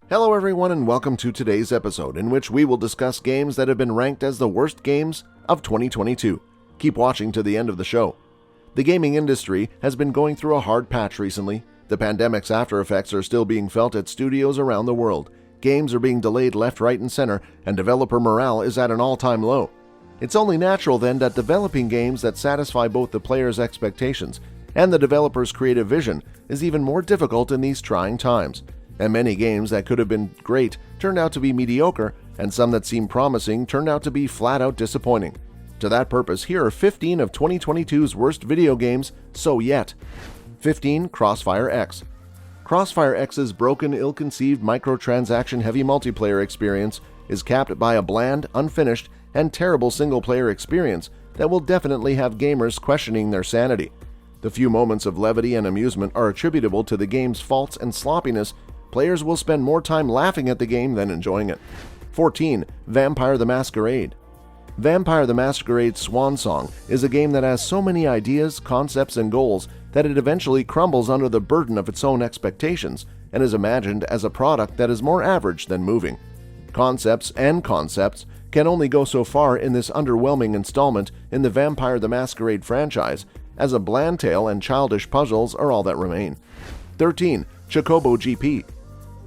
Hello everyone and welcome to today's episode in which we will discuss games that have been ranked as the worst games of 2022. Keep watching to the end of the show. The gaming industry has been going through a hard patch recently. The pandemic's after effects are still being felt at studios around the world. Games are being delayed left, right, and center, and developer morale is at an all-time low. It's only natural then that developing games that satisfy both the players' expectations and the developer's creative vision is even more difficult in these trying times. And many games that could have been great turned out to be mediocre, and some that seemed promising turned out to be flat-out disappointing. To that purpose, here are 15 of 2022's worst video games so yet. 15. Crossfire X. Crossfire X's broken, ill-conceived, microtransaction-heavy multiplayer experience is capped by a bland, unfinished, and terrible single-player experience that will definitely have gamers questioning their sanity. The few moments of levity and amusement are attributable to the game's faults and sloppiness. Players will spend more time laughing at the game than enjoying it. 14. Vampire the Masquerade. Vampire the Masquerade's swan song is a game that has so many ideas, concepts, and goals that it eventually crumbles under the burden of its own expectations and is imagined as a product that is more average than moving. Concepts can only go so far in this underwhelming installment in the Vampire the Masquerade franchise, as a bland tale and childish puzzles are all that remain. 13. Chocobo GP.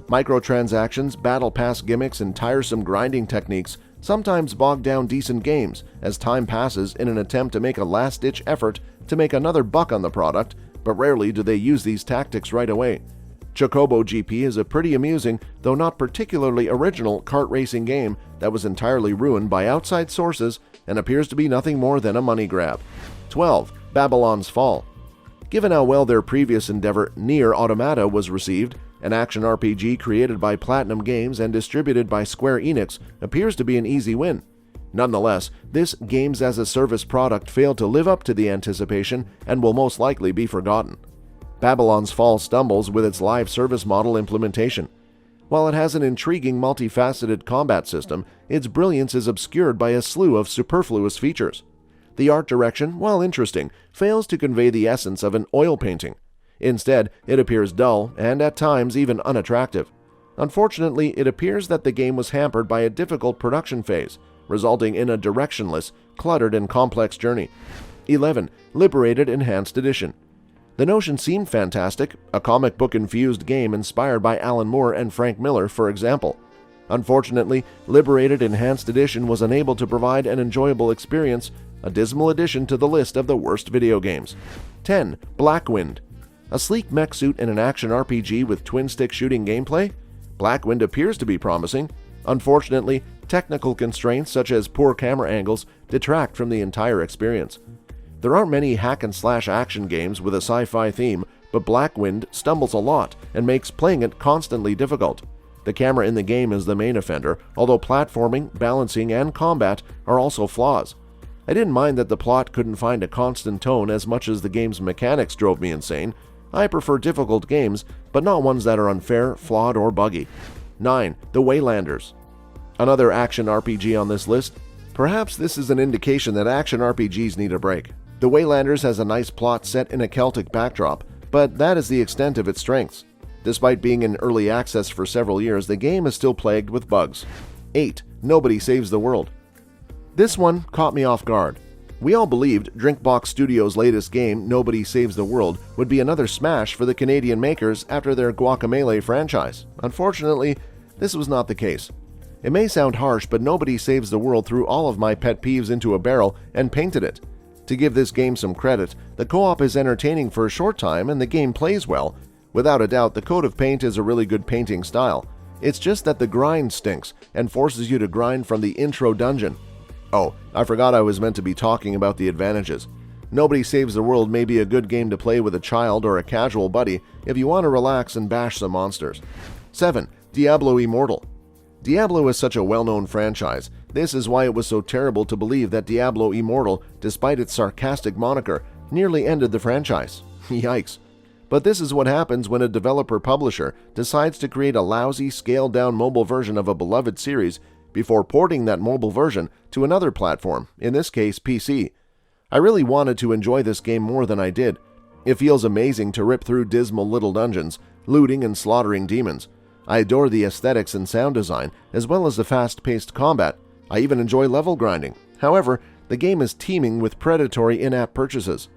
Microtransactions, battle pass gimmicks, and tiresome grinding techniques sometimes bog down decent games as time passes in an attempt to make a last-ditch effort to make another buck on the product, but rarely do they use these tactics right away. Chocobo GP is a pretty amusing, though not particularly original, kart racing game that was entirely ruined by outside sources and appears to be nothing more than a money grab. 12. Babylon's Fall. Given how well their previous endeavor, Nier Automata, was received, an action RPG created by Platinum Games and distributed by Square Enix appears to be an easy win. Nonetheless, this games-as-a-service product failed to live up to the anticipation and will most likely be forgotten. Babylon's Fall stumbles with its live service model implementation. While it has an intriguing multifaceted combat system, its brilliance is obscured by a slew of superfluous features. The art direction, while interesting, fails to convey the essence of an oil painting. Instead, it appears dull and at times even unattractive. Unfortunately, it appears that the game was hampered by a difficult production phase, resulting in a directionless, cluttered, and complex journey. 11. Liberated Enhanced Edition. The notion seemed fantastic, a comic book-infused game inspired by Alan Moore and Frank Miller, for example. Unfortunately, Liberated Enhanced Edition was unable to provide an enjoyable experience, a dismal addition to the list of the worst video games. 10. BLACKWIND. A sleek mech suit in an action RPG with twin-stick shooting gameplay? BLACKWIND appears to be promising. Unfortunately, technical constraints such as poor camera angles detract from the entire experience. There aren't many hack-and-slash action games with a sci-fi theme, but BLACKWIND stumbles a lot and makes playing it constantly difficult. The camera in the game is the main offender, although platforming, balancing, and combat are also flaws. I didn't mind that the plot couldn't find a constant tone as much as the game's mechanics drove me insane. I prefer difficult games, but not ones that are unfair, flawed, or buggy. 9. The WAYLANDERS. Another action RPG on this list. Perhaps this is an indication that action RPGs need a break. The WAYLANDERS has a nice plot set in a Celtic backdrop, but that is the extent of its strengths. Despite being in early access for several years, the game is still plagued with bugs. 8. Nobody Saves the World. This one caught me off guard. We all believed Drinkbox Studios' latest game, Nobody Saves the World, would be another smash for the Canadian makers after their Guacamelee franchise. Unfortunately, this was not the case. It may sound harsh, but Nobody Saves the World threw all of my pet peeves into a barrel and painted it. To give this game some credit, the co-op is entertaining for a short time and the game plays well. Without a doubt, the coat of paint is a really good painting style. It's just that the grind stinks and forces you to grind from the intro dungeon. Oh, I forgot I was meant to be talking about the advantages. Nobody Saves the World may be a good game to play with a child or a casual buddy if you want to relax and bash some monsters. 7. Diablo Immortal. Diablo is such a well-known franchise. This is why it was so terrible to believe that Diablo Immortal, despite its sarcastic moniker, nearly ended the franchise. Yikes. But this is what happens when a developer-publisher decides to create a lousy, scaled-down mobile version of a beloved series before porting that mobile version to another platform, in this case PC. I really wanted to enjoy this game more than I did. It feels amazing to rip through dismal little dungeons, looting and slaughtering demons. I adore the aesthetics and sound design, as well as the fast-paced combat. I even enjoy level grinding. However, the game is teeming with predatory in-app purchases.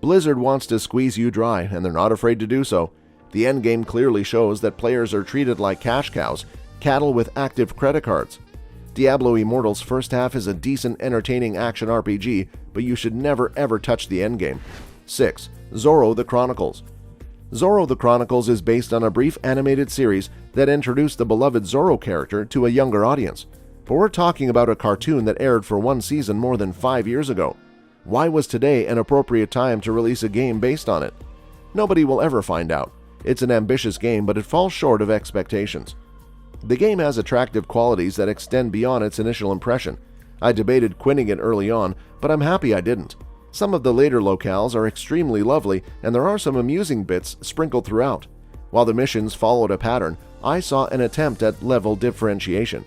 Blizzard wants to squeeze you dry, and they're not afraid to do so. The endgame clearly shows that players are treated like cash cows, cattle with active credit cards. Diablo Immortal's first half is a decent, entertaining action RPG, but you should never ever touch the endgame. 6. ZORRO the Chronicles. ZORRO the Chronicles is based on a brief animated series that introduced the beloved ZORRO character to a younger audience. But we're talking about a cartoon that aired for one season more than 5 years ago. Why was today an appropriate time to release a game based on it? Nobody will ever find out. It's an ambitious game, but it falls short of expectations. The game has attractive qualities that extend beyond its initial impression. I debated quitting it early on, but I'm happy I didn't. Some of the later locales are extremely lovely, and there are some amusing bits sprinkled throughout. While the missions followed a pattern, I saw an attempt at level differentiation.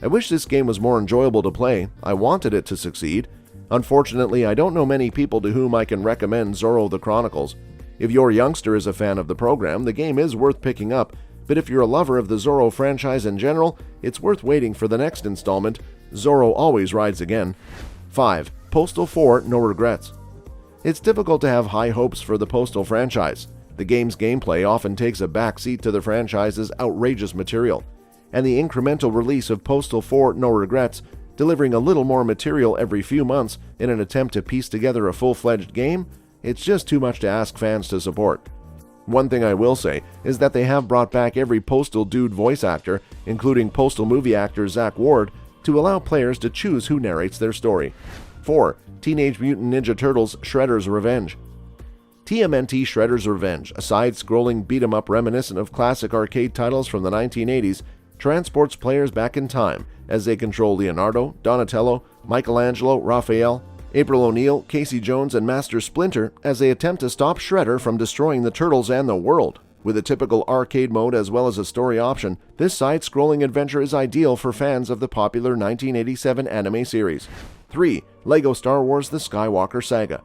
I wish this game was more enjoyable to play. I wanted it to succeed. Unfortunately, I don't know many people to whom I can recommend ZORRO the Chronicles. If your youngster is a fan of the program, the game is worth picking up, but if you're a lover of the ZORRO franchise in general, it's worth waiting for the next installment. ZORRO always rides again. 5. Postal 4 No Regrets. It's difficult to have high hopes for the Postal franchise. The game's gameplay often takes a backseat to the franchise's outrageous material, and the incremental release of Postal 4 No Regrets, delivering a little more material every few months in an attempt to piece together a full-fledged game, it's just too much to ask fans to support. One thing I will say is that they have brought back every Postal dude voice actor, including Postal movie actor Zach Ward, to allow players to choose who narrates their story. 4. Teenage Mutant Ninja Turtles Shredder's Revenge. TMNT Shredder's Revenge, a side-scrolling beat-em-up reminiscent of classic arcade titles from the 1980s, transports players back in time as they control Leonardo, Donatello, Michelangelo, Raphael, April O'Neil, Casey Jones, and Master Splinter as they attempt to stop Shredder from destroying the Turtles and the world. With a typical arcade mode as well as a story option, this side-scrolling adventure is ideal for fans of the popular 1987 anime series. 3. LEGO Star Wars The Skywalker Saga.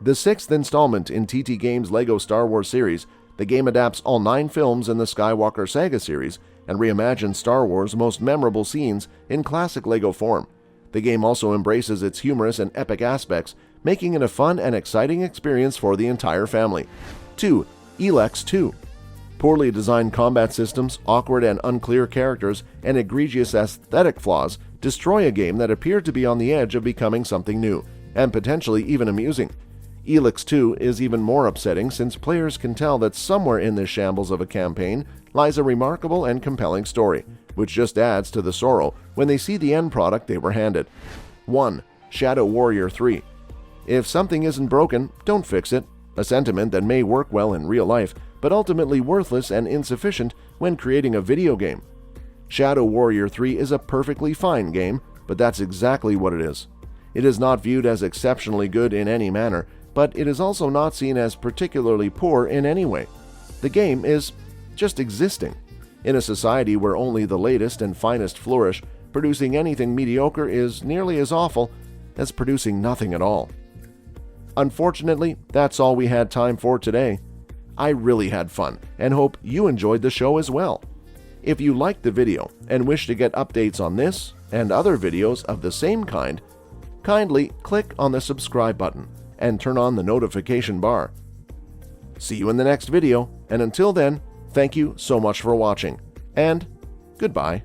The sixth installment in TT Games' LEGO Star Wars series, the game adapts all 9 films in the Skywalker Saga series and reimagines Star Wars' most memorable scenes in classic LEGO form. The game also embraces its humorous and epic aspects, making it a fun and exciting experience for the entire family. 2. Elex 2. Poorly designed combat systems, awkward and unclear characters, and egregious aesthetic flaws destroy a game that appeared to be on the edge of becoming something new, and potentially even amusing. Elex 2 is even more upsetting since players can tell that somewhere in this shambles of a campaign lies a remarkable and compelling story, which just adds to the sorrow when they see the end product they were handed. 1. Shadow Warrior 3. If something isn't broken, don't fix it. A sentiment that may work well in real life, but ultimately worthless and insufficient when creating a video game. Shadow Warrior 3 is a perfectly fine game, but that's exactly what it is. It is not viewed as exceptionally good in any manner, but it is also not seen as particularly poor in any way. The game is just existing. In a society where only the latest and finest flourish, producing anything mediocre is nearly as awful as producing nothing at all. Unfortunately, that's all we had time for today. I really had fun and hope you enjoyed the show as well. If you liked the video and wish to get updates on this and other videos of the same kind, kindly click on the subscribe button and turn on the notification bar. See you in the next video, and until then, thank you so much for watching, and goodbye.